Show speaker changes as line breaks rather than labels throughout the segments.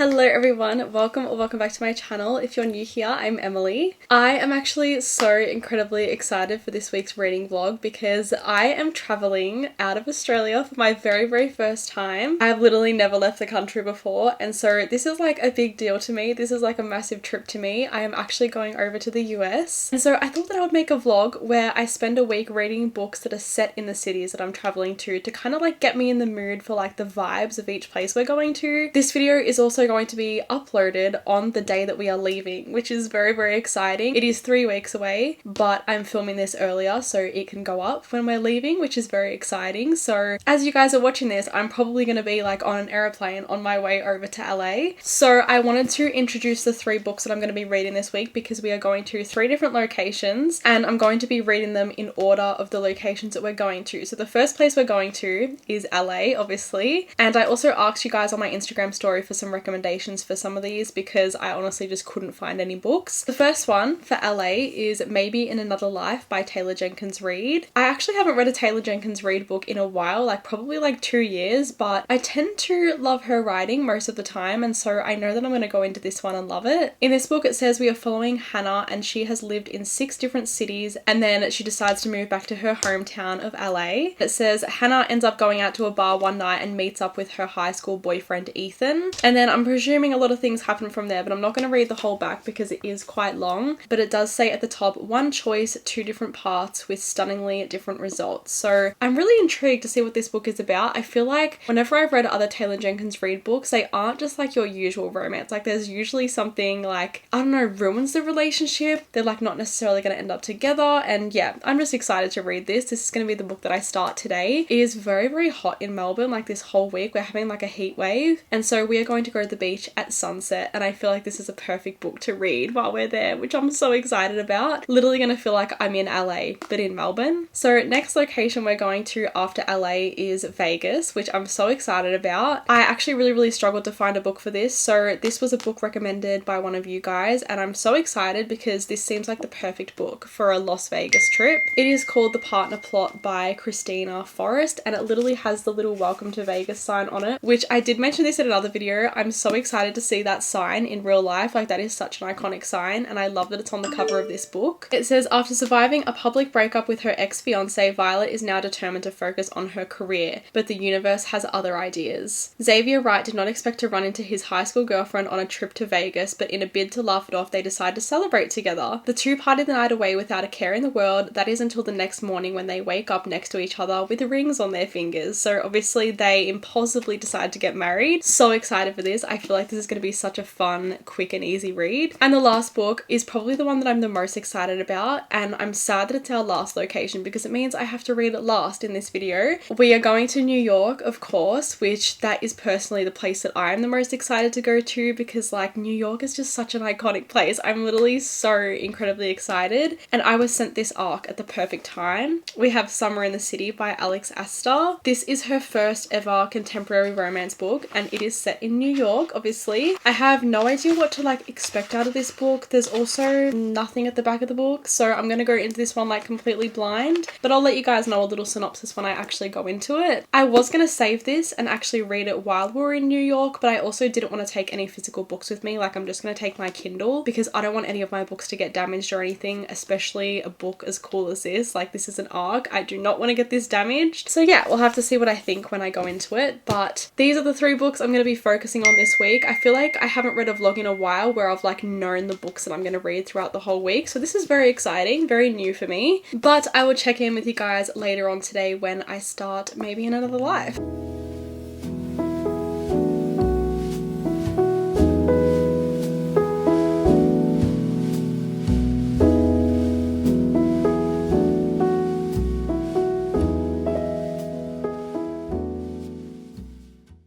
Hello everyone, welcome or welcome back to my channel. If you're new here, I'm Emily. I am actually so incredibly excited for this week's reading vlog because I am traveling out of Australia for my very first time. I've literally never left the country before, and so this is like a big deal to me. This is like a massive trip to me. I am actually going over to the US, and so I thought that I would make a vlog where I spend a week reading books that are set in the cities that I'm traveling to kind of like get me in the mood for like the vibes of each place we're going to. This video is also going to be uploaded on the day that we are leaving, which is very exciting. It is 3 weeks away, but I'm filming this earlier so it can go up when we're leaving, which is very exciting. So as you guys are watching this, I'm probably going to be like on an airplane on my way over to LA. So I wanted to introduce the 3 books that I'm going to be reading this week because we are going to 3 different locations and I'm going to be reading them in order of the locations that we're going to. So the first place we're going to is LA, obviously, and I also asked you guys on my Instagram story for some recommendations for some of these because I honestly just couldn't find any books. The first one for LA is Maybe in Another Life by Taylor Jenkins Reid. I actually haven't read a Taylor Jenkins Reid book in a while, like probably like 2 years, but I tend to love her writing most of the time, and so I know that I'm going to go into this one and love it. In this book it says we are following Hannah and she has lived in 6 different cities and then she decides to move back to her hometown of LA. It says Hannah ends up going out to a bar one night and meets up with her high school boyfriend Ethan, and then I'm presuming a lot of things happen from there, but I'm not going to read the whole back because it is quite long. But it does say at the top, one choice, 2 different parts with stunningly different results. So I'm really intrigued to see what this book is about. I feel like whenever I've read other Taylor Jenkins Reid books, they aren't just like your usual romance. Like there's usually something like, I don't know, ruins the relationship. They're like not necessarily going to end up together. And yeah, I'm just excited to read this. This is going to be the book that I start today. It is very hot in Melbourne. Like this whole week we're having like a heat wave, and so we are going to go to the beach at sunset, and I feel like this is a perfect book to read while we're there, which I'm so excited about. Literally gonna feel like I'm in LA but in Melbourne. So next location we're going to after LA is Vegas, which I'm so excited about. I actually really struggled to find a book for this, so this was a book recommended by one of you guys, and I'm so excited because this seems like the perfect book for a Las Vegas trip. It is called The Partner Plot by Christina Forrest, and it literally has the little Welcome to Vegas sign on it, which I did mention this in another video. I'm so excited to see that sign in real life. Like that is such an iconic sign, and I love that it's on the cover of this book. It says, after surviving a public breakup with her ex-fiance, Violet is now determined to focus on her career, but the universe has other ideas. Xavier Wright did not expect to run into his high school girlfriend on a trip to Vegas, but in a bid to laugh it off, they decide to celebrate together. The 2 party the night away without a care in the world. That is until the next morning when they wake up next to each other with rings on their fingers. So obviously they impulsively decide to get married. So excited for this. I feel like this is going to be such a fun, quick and easy read. And the last book is probably the one that I'm the most excited about, and I'm sad that it's our last location because it means I have to read it last in this video. We are going to New York, of course, which that is personally the place that I'm the most excited to go to because like New York is just such an iconic place. I'm literally so incredibly excited, and I was sent this arc at the perfect time. We have Summer in the City by Alex Astor. This is her first ever contemporary romance book, and it is set in New York, obviously. I have no idea what to like expect out of this book. There's also nothing at the back of the book, so I'm gonna go into this one like completely blind, but I'll let you guys know a little synopsis when I actually go into it. I was gonna save this and actually read it while we were in New York, but I also didn't want to take any physical books with me. Like I'm just gonna take my Kindle because I don't want any of my books to get damaged or anything, especially a book as cool as this. Like this is an ARC. I do not want to get this damaged. So yeah, we'll have to see what I think when I go into it, but these are the 3 books I'm going to be focusing on this week. I feel like I haven't read a vlog in a while where I've like known the books that I'm going to read throughout the whole week, so this is very exciting, very new for me, but I will check in with you guys later on today when I start Maybe in Another Life.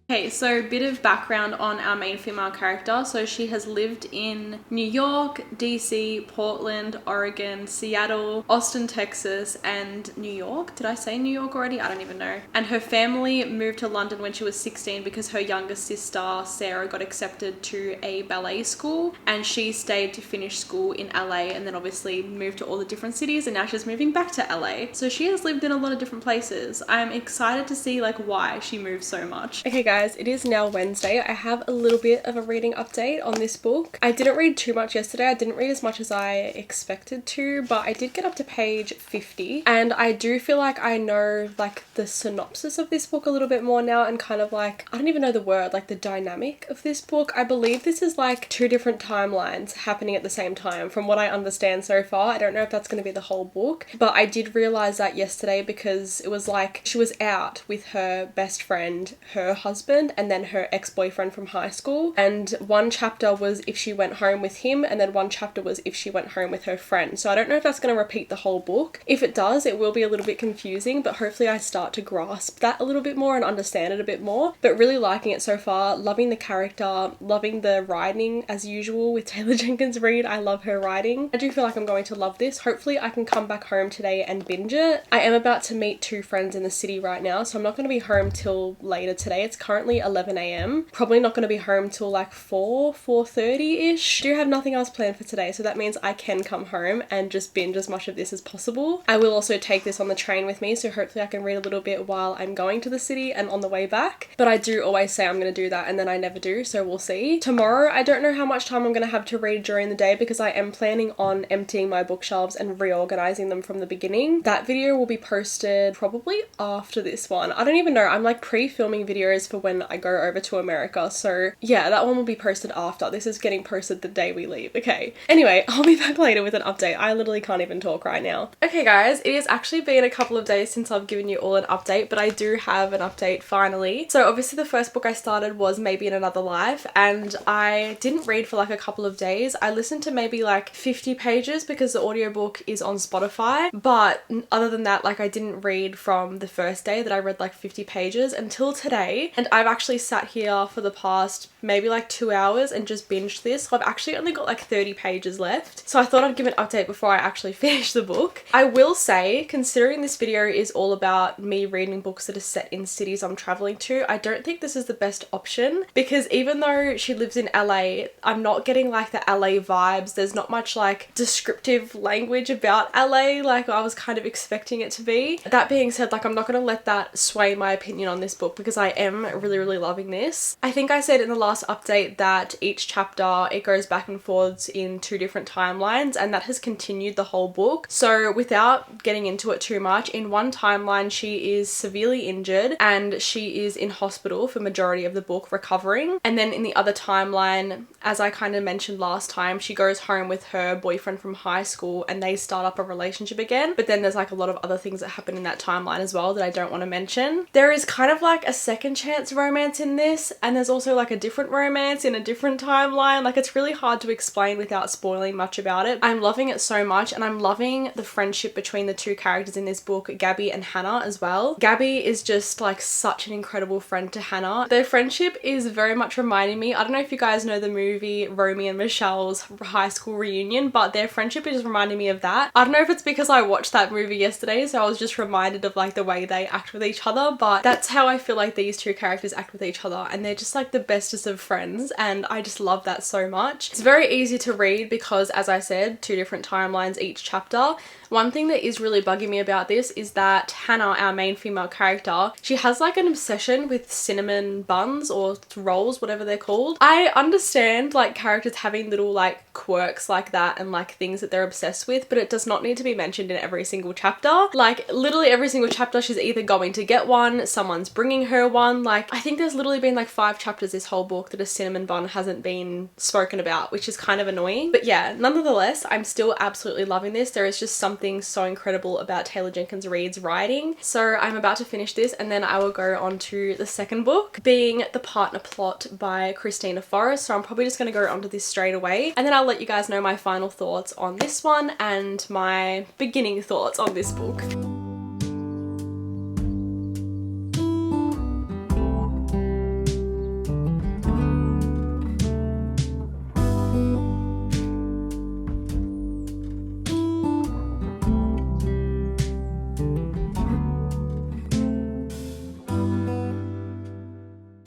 Okay, so a bit of background on our main female character. So she has lived in New York, DC, Portland, Oregon, Seattle, Austin, Texas, and New York. Did I say New York already? I don't even know. And her family moved to London when she was 16 because her younger sister, Sarah, got accepted to a ballet school, and she stayed to finish school in LA and then obviously moved to all the different cities, and now she's moving back to LA. So she has lived in a lot of different places. I'm excited to see like why she moved so much. Okay guys, guys, it is now Wednesday. I have a little bit of a reading update on this book. I didn't read too much yesterday. I didn't read as much as I expected to, but I did get up to page 50, and I do feel like I know like the synopsis of this book a little bit more now, and kind of like, I don't even know the word, like the dynamic of this book. I believe this is like two different timelines happening at the same time from what I understand so far. I don't know if that's going to be the whole book, but I did realize that yesterday because it was like she was out with her best friend, her husband, and then her ex-boyfriend from high school, and one chapter was if she went home with him, and then one chapter was if she went home with her friend. So I don't know if that's going to repeat the whole book. If it does, it will be a little bit confusing, but hopefully I start to grasp that a little bit more and understand it a bit more. But really liking it so far, loving the character, loving the writing as usual with Taylor Jenkins Reid. I love her writing. I do feel like I'm going to love this. Hopefully I can come back home today and binge it. I am about to meet two friends in the city right now, so I'm not going to be home till later today. It's currently 11 a.m. Probably not going to be home till like 4:30ish. Do have nothing else planned for today, so that means I can come home and just binge as much of this as possible. I will also take this on the train with me, so hopefully I can read a little bit while I'm going to the city and on the way back. But I do always say I'm going to do that and then I never do, so we'll see. Tomorrow, I don't know how much time I'm going to have to read during the day because I am planning on emptying my bookshelves and reorganizing them from the beginning. That video will be posted probably after this one. I don't even know. I'm like pre-filming videos for when I go over to America. So yeah, that one will be posted after. This is getting posted the day we leave. Okay. Anyway, I'll be back later with an update. I literally can't even talk right now. Okay guys, it has actually been a couple of days since I've given you all an update, but I do have an update finally. So obviously the first book I started was Maybe in Another Life, and I didn't read for like a couple of days. I listened to maybe like 50 pages because the audiobook is on Spotify, but other than that, like I didn't read from the first day that I read like 50 pages until today, and I've actually sat here for the past maybe like 2 hours and just binged this. So I've actually only got like 30 pages left, so I thought I'd give an update before I actually finish the book. I will say, considering this video is all about me reading books that are set in cities I'm traveling to, I don't think this is the best option, because even though she lives in LA, I'm not getting like the LA vibes. There's not much like descriptive language about LA like I was kind of expecting it to be. That being said, like I'm not going to let that sway my opinion on this book because I am really loving this. I think I said in the last update that each chapter it goes back and forwards in two different timelines, and that has continued the whole book. So without getting into it too much, in one timeline she is severely injured and she is in hospital for majority of the book recovering, and then in the other timeline, as I kind of mentioned last time, she goes home with her boyfriend from high school and they start up a relationship again. But then there's like a lot of other things that happen in that timeline as well that I don't want to mention. There is kind of like a second chance romance in this, and there's also like a different romance in a different timeline. Like it's really hard to explain without spoiling much about it. I'm loving it so much, and I'm loving the friendship between the two characters in this book, Gabby and Hannah as well. Gabby is just like such an incredible friend to Hannah. Their friendship is very much reminding me, I don't know if you guys know the movie Romy and Michelle's high school reunion, but their friendship is reminding me of that. I don't know if it's because I watched that movie yesterday, so I was just reminded of like the way they act with each other, but that's how I feel like these two characters act with each other, and they're just like the bestest of friends, and I just love that so much. It's very easy to read because, as I said, two different timelines each chapter. One thing that is really bugging me about this is that Hannah, our main female character, she has like an obsession with cinnamon buns or rolls, whatever they're called. I understand like characters having little like quirks like that and like things that they're obsessed with, but it does not need to be mentioned in every single chapter. Like literally every single chapter she's either going to get one, someone's bringing her one. Like I think there's literally been like 5 chapters this whole book that a cinnamon bun hasn't been spoken about, which is kind of annoying. But yeah, nonetheless, I'm still absolutely loving this. There is just something so incredible about Taylor Jenkins Reid's writing. So I'm about to finish this and then I will go on to the second book, being The Partner Plot by Christina Forrest. So I'm probably just going to go onto this straight away, and then I'll let you guys know my final thoughts on this one and my beginning thoughts on this book.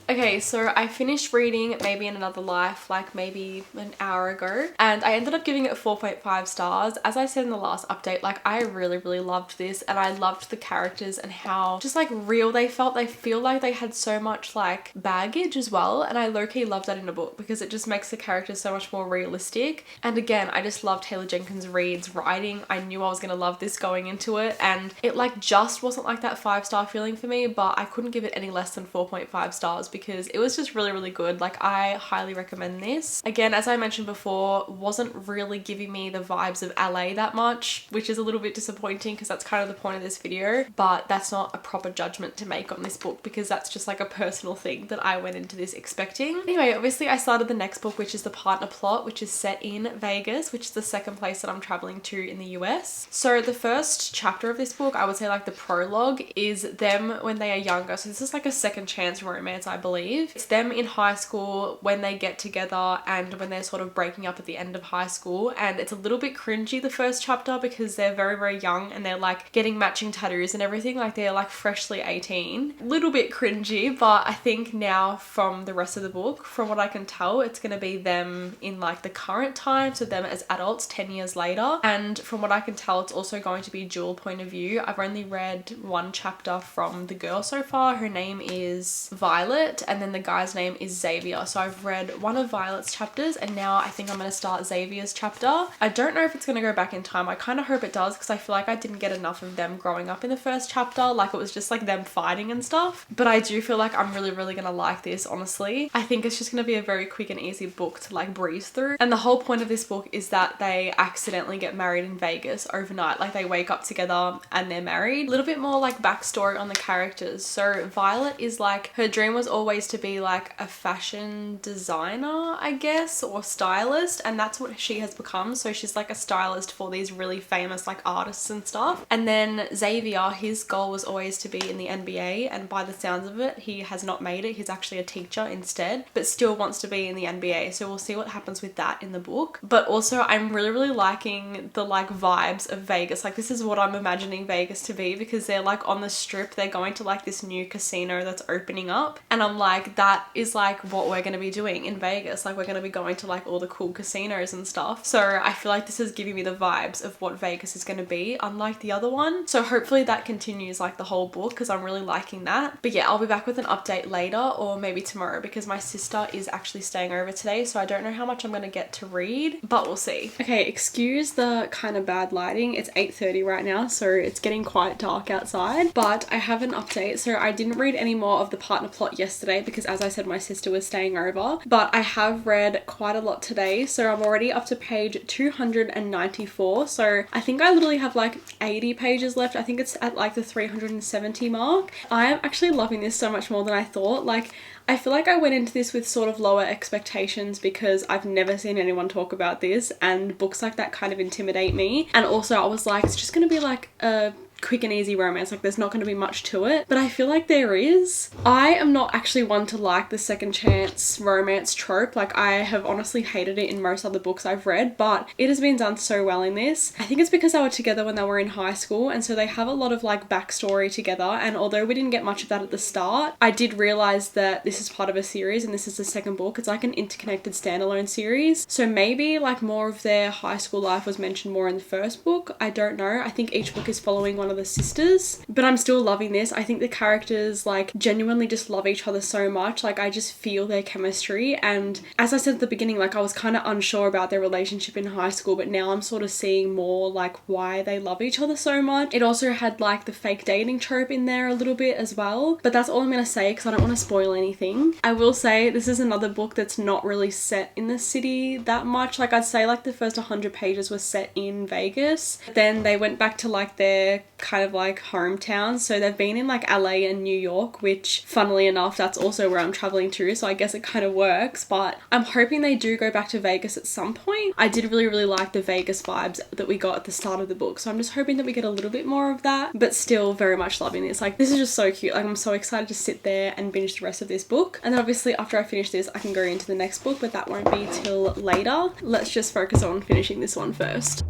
Okay, so I finished reading Maybe in Another Life like maybe an hour ago, and I ended up giving it 4.5 stars. As I said in the last update, like I really loved this, and I loved the characters and how just like real they felt. They feel like they had so much like baggage as well, and I low-key love that in a book because it just makes the characters so much more realistic. And again, I just loved Taylor Jenkins Reid's writing. I knew I was gonna love this going into it, and it like just wasn't like that 5-star feeling for me, but I couldn't give it any less than 4.5 stars because it was just really good. Like I highly recommend this. Again, as I mentioned before, wasn't really giving me the vibes of LA that much, which is a little bit disappointing because that's kind of the point of this video, but that's not a proper judgment to make on this book because that's just like a personal thing that I went into this expecting. Anyway, obviously I started the next book, which is The Partner Plot, which is set in Vegas, which is the second place that I'm traveling to in the US. So the first chapter of this book, I would say like the prologue, is them when they are younger. So this is like a second chance romance, I believe. It's them in high school when they get together and when they're sort of breaking up at the end of high school, and it's a little bit cringy the first chapter because they're very young and they're like getting matching tattoos and everything, like they're like freshly 18. Little bit cringy, but I think now from the rest of the book, from what I can tell, it's going to be them in like the current time, so them as adults 10 years later. And from what I can tell, it's also going to be dual point of view. I've only read one chapter from the girl so far. Her name is Violet, and then the guy's name is Xavier. So I've read one of Violet's chapters, and now I think I'm going to start Xavier's chapter. I don't know if it's going to go back in time. I kind of hope it does because I feel like I didn't get enough of them growing up in the first chapter. Like it was just like them fighting and stuff. But I do feel like I'm really going to like this, honestly. I think it's just going to be a very quick and easy book to like breeze through. And the whole point of this book is that they accidentally get married in Vegas overnight. Like they wake up together and they're married. A little bit more like backstory on the characters. So Violet is like, her dream was always to be like a fashion designer, I guess, or stylist, and that's what she has become. So she's like a stylist for these really famous like artists and stuff. And then Xavier, his goal was always to be in the NBA, and by the sounds of it, he has not made it. He's actually a teacher instead, but still wants to be in the NBA. So we'll see what happens with that in the book. But also I'm really liking the like vibes of Vegas. Like this is what I'm imagining Vegas to be, because they're like on the strip, they're going to like this new casino that's opening up, and I'm like, that is like what we're going to be doing in Vegas. Like we're going to be going to like all the cool casinos and stuff. So I feel like this is giving me the vibes of what Vegas is going to be, unlike the other one. So hopefully that continues like the whole book because I'm really liking that. But yeah, I'll be back with an update later or maybe tomorrow because my sister is actually staying over today, so I don't know how much I'm going to get to read, but we'll see. Okay, excuse the kind of bad lighting. It's 8:30 right now, so it's getting quite dark outside, but I have an update. So I didn't read any more of The Partner Plot yesterday because, as I said, my sister was staying over, but I have read quite a lot today. So I'm already up to page 294. So I think I literally have like 80 pages left. I think it's at like the 370 mark. I am actually loving this so much more than I thought. Like I feel like I went into this with sort of lower expectations because I've never seen anyone talk about this, and books like that kind of intimidate me. And also I was like, it's just going to be like a quick and easy romance, like there's not going to be much to it, but I feel like there is. I am not actually one to like the second chance romance trope. Like I have honestly hated it in most other books I've read, but it has been done so well in this. I think it's because they were together when they were in high school, and so they have a lot of like backstory together, and although we didn't get much of that at the start, I did realize that this is part of a series and this is the second book. It's like an interconnected standalone series, so maybe like more of their high school life was mentioned more in the first book. I don't know. I think each book is following one of the sisters, but I'm still loving this. I think the characters like genuinely just love each other so much. Like I just feel their chemistry, and as I said at the beginning, like I was kind of unsure about their relationship in high school, but now I'm sort of seeing more like why they love each other so much. It also had like the fake dating trope in there a little bit as well, but that's all I'm gonna say because I don't want to spoil anything. I will say this is another book that's not really set in the city that much. Like I'd say like the first 100 pages was set in Vegas, then they went back to like their kind of like hometown. So they've been in like LA and New York, which funnily enough, that's also where I'm traveling to. So I guess it kind of works, but I'm hoping they do go back to Vegas at some point. I did really like the Vegas vibes that we got at the start of the book. So I'm just hoping that we get a little bit more of that, but still very much loving this. Like this is just so cute. Like I'm so excited to sit there and binge the rest of this book. And then obviously after I finish this, I can go into the next book, but that won't be till later. Let's just focus on finishing this one first.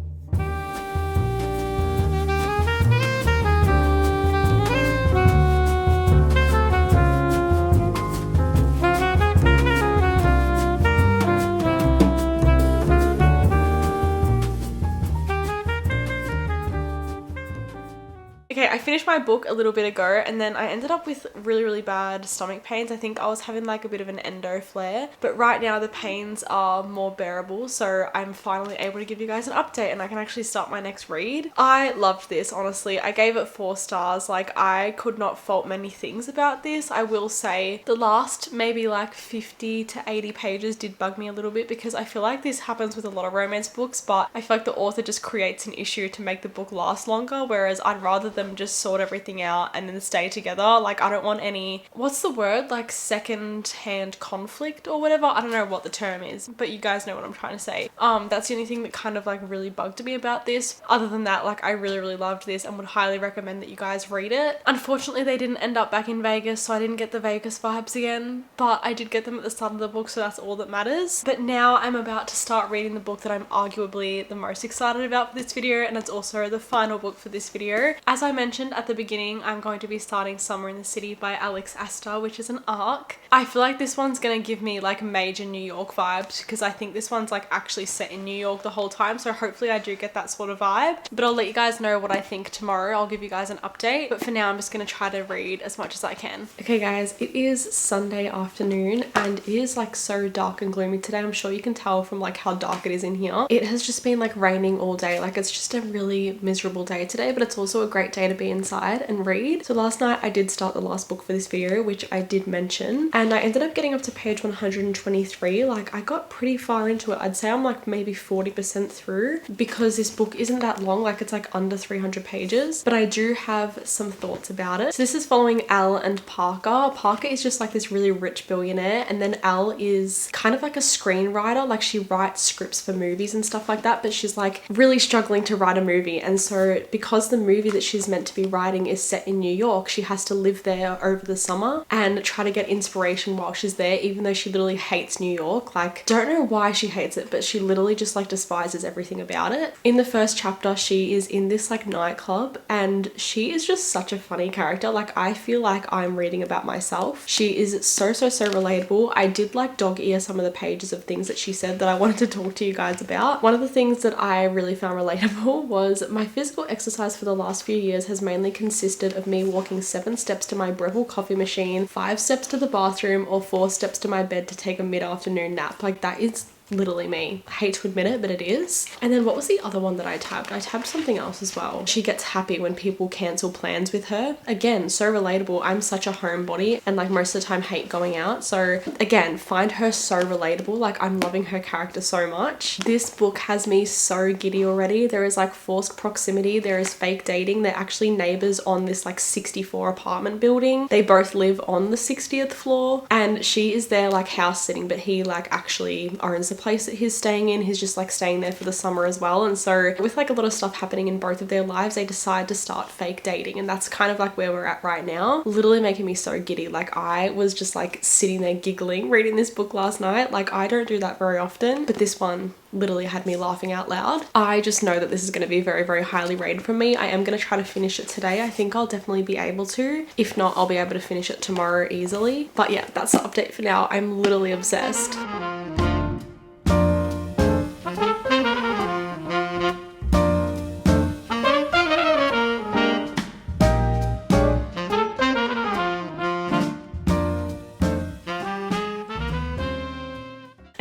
finished my book a little bit ago and then I ended up with really bad stomach pains. I think I was having like a bit of an endo flare, but right now the pains are more bearable, so I'm finally able to give you guys an update and I can actually start my next read. I loved this, honestly. I gave it 4 stars. Like, I could not fault many things about this. I will say the last maybe like 50 to 80 pages did bug me a little bit, because I feel like this happens with a lot of romance books, but I feel like the author just creates an issue to make the book last longer, whereas I'd rather them just sort everything out and then stay together. Like, I don't want any, what's the word, like second hand conflict or whatever. I don't know what the term is, but you guys know what I'm trying to say. That's the only thing that kind of like really bugged me about this. Other than that, like, I really loved this and would highly recommend that you guys read it. Unfortunately, they didn't end up back in Vegas, so I didn't get the Vegas vibes again, but I did get them at the start of the book, so that's all that matters. But now I'm about to start reading the book that I'm arguably the most excited about for this video, and it's also the final book for this video. As I mentioned at the beginning, I'm going to be starting Summer in the City by Alex Aster, which is an arc. I feel like this one's gonna give me like major New York vibes, because I think this one's like actually set in New York the whole time, so hopefully I do get that sort of vibe. But I'll let you guys know what I think tomorrow. I'll give you guys an update, but for now I'm just gonna try to read as much as I can. Okay guys, it is Sunday afternoon and it is like so dark and gloomy today. I'm sure you can tell from like how dark it is in here. It has just been like raining all day. Like, it's just a really miserable day today, but it's also a great day to be inside and read. So last night I did start the last book for this video, which I did mention, and I ended up getting up to page 123. Like, I got pretty far into it. I'd say I'm like maybe 40% through, because this book isn't that long. Like, it's like under 300 pages, but I do have some thoughts about it. So this is following Elle and Parker. Parker is just like this really rich billionaire, and then Elle is kind of like a screenwriter. Like, she writes scripts for movies and stuff like that, but she's like really struggling to write a movie, and so because the movie that she's meant to be writing is set in New York, she has to live there over the summer and try to get inspiration while she's there, even though she literally hates New York. Like, don't know why she hates it, but she literally just like despises everything about it. In the first chapter, she is in this like nightclub, and she is just such a funny character. Like, I feel like I'm reading about myself. She is so relatable. I did like dog ear some of the pages of things that she said that I wanted to talk to you guys about. One of the things that I really found relatable was, my physical exercise for the last few years has mainly consisted of me walking 7 steps to my Breville coffee machine, 5 steps to the bathroom, or 4 steps to my bed to take a mid-afternoon nap. Like, that is literally me. I hate to admit it, but it is. And then what was the other one that I tabbed? I tabbed something else as well. She gets happy when people cancel plans with her. Again, so relatable. I'm such a homebody and like most of the time hate going out. So again, find her so relatable. Like, I'm loving her character so much. This book has me so giddy already. There is like forced proximity. There is fake dating. They're actually neighbors on this like 64 apartment building. They both live on the 60th floor, and she is there like house sitting, but he like actually owns the place that he's staying in. He's just like staying there for the summer as well. And so with like a lot of stuff happening in both of their lives, they decide to start fake dating, and that's kind of like where we're at right now. Literally making me so giddy. Like, I was just like sitting there giggling reading this book last night. Like, I don't do that very often, but this one literally had me laughing out loud. I just know that this is going to be very highly rated from me. I am going to try to finish it today. I think I'll definitely be able to. If not, I'll be able to finish it tomorrow easily. But yeah, that's the update for now. I'm literally obsessed.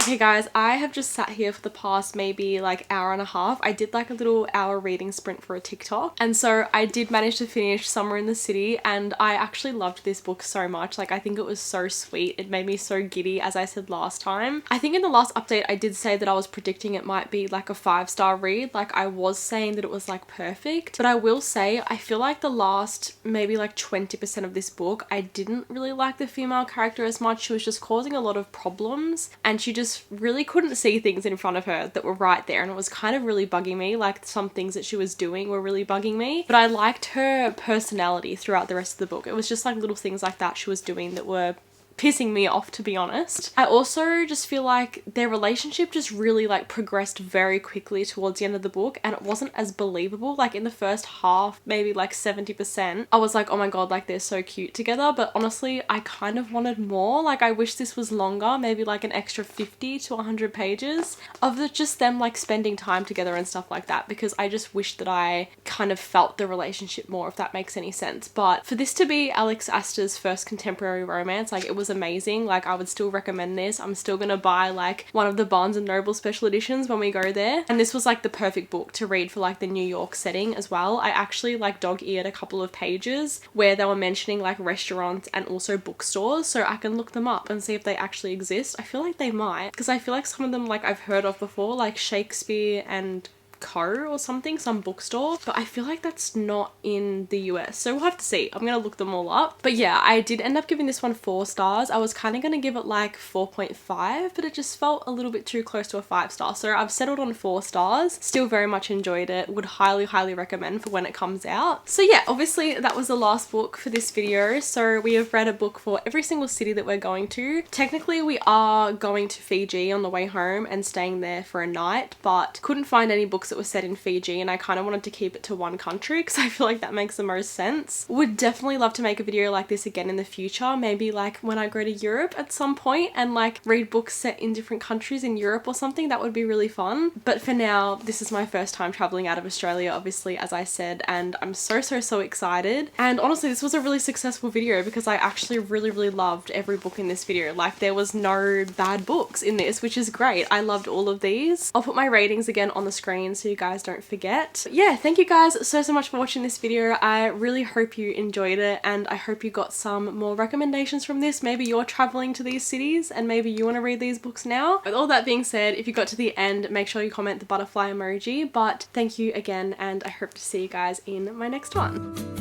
Okay guys, I have just sat here for the past maybe like hour and a half. I did like a little hour reading sprint for a TikTok, and so I did manage to finish Summer in the City, and I actually loved this book so much. Like, I think it was so sweet. It made me so giddy, as I said last time. I think in the last update I did say that I was predicting it might be like a 5-star read. Like, I was saying that it was like perfect, but I will say I feel like the last maybe like 20% of this book, I didn't really like the female character as much. She was just causing a lot of problems, and she just really couldn't see things in front of her that were right there, and it was kind of really bugging me. Like, some things that she was doing were really bugging me, but I liked her personality throughout the rest of the book. It was just like little things like that she was doing that were pissing me off, to be honest. I also just feel like their relationship just really like progressed very quickly towards the end of the book, and it wasn't as believable. Like in the first half, maybe like 70%, I was like, oh my god, like they're so cute together. But honestly, I kind of wanted more. Like I wish this was longer, maybe like an extra 50 to 100 pages of just them like spending time together and stuff like that, because I just wish that I kind of felt the relationship more, if that makes any sense. But for this to be Alex Astor's first contemporary romance, like it was amazing. Like I would still recommend this. I'm still gonna buy like one of the Barnes and Noble special editions when we go there, and this was like the perfect book to read for like the New York setting as well. I actually like dog-eared a couple of pages where they were mentioning like restaurants and also bookstores, so I can look them up and see if they actually exist. I feel like they might, because I feel like some of them like I've heard of before, like Shakespeare and Co or something, some bookstore, but I feel like that's not in the US, so we'll have to see. I'm gonna look them all up. But yeah, I did end up giving this one 4 stars. I was kind of gonna give it like 4.5, but it just felt a little bit too close to a 5-star, so I've settled on 4 stars. Still very much enjoyed it, would highly recommend for when it comes out. So yeah, obviously that was the last book for this video. So we have read a book for every single city that we're going to. Technically we are going to Fiji on the way home and staying there for a night, but couldn't find any books that was set in Fiji, and I kind of wanted to keep it to one country because I feel like that makes the most sense. Would definitely love to make a video like this again in the future, maybe like when I go to Europe at some point and like read books set in different countries in Europe or something. That would be really fun. But for now, this is my first time traveling out of Australia, obviously, as I said, and I'm so excited. And honestly, this was a really successful video because I actually really loved every book in this video. Like there was no bad books in this, which is great. I loved all of these. I'll put my ratings again on the screen so you guys don't forget. But yeah, thank you guys so much for watching this video. I really hope you enjoyed it, and I hope you got some more recommendations from this. Maybe you're traveling to these cities and maybe you want to read these books now. With all that being said, if you got to the end, make sure you comment the butterfly emoji. But thank you again, and I hope to see you guys in my next one.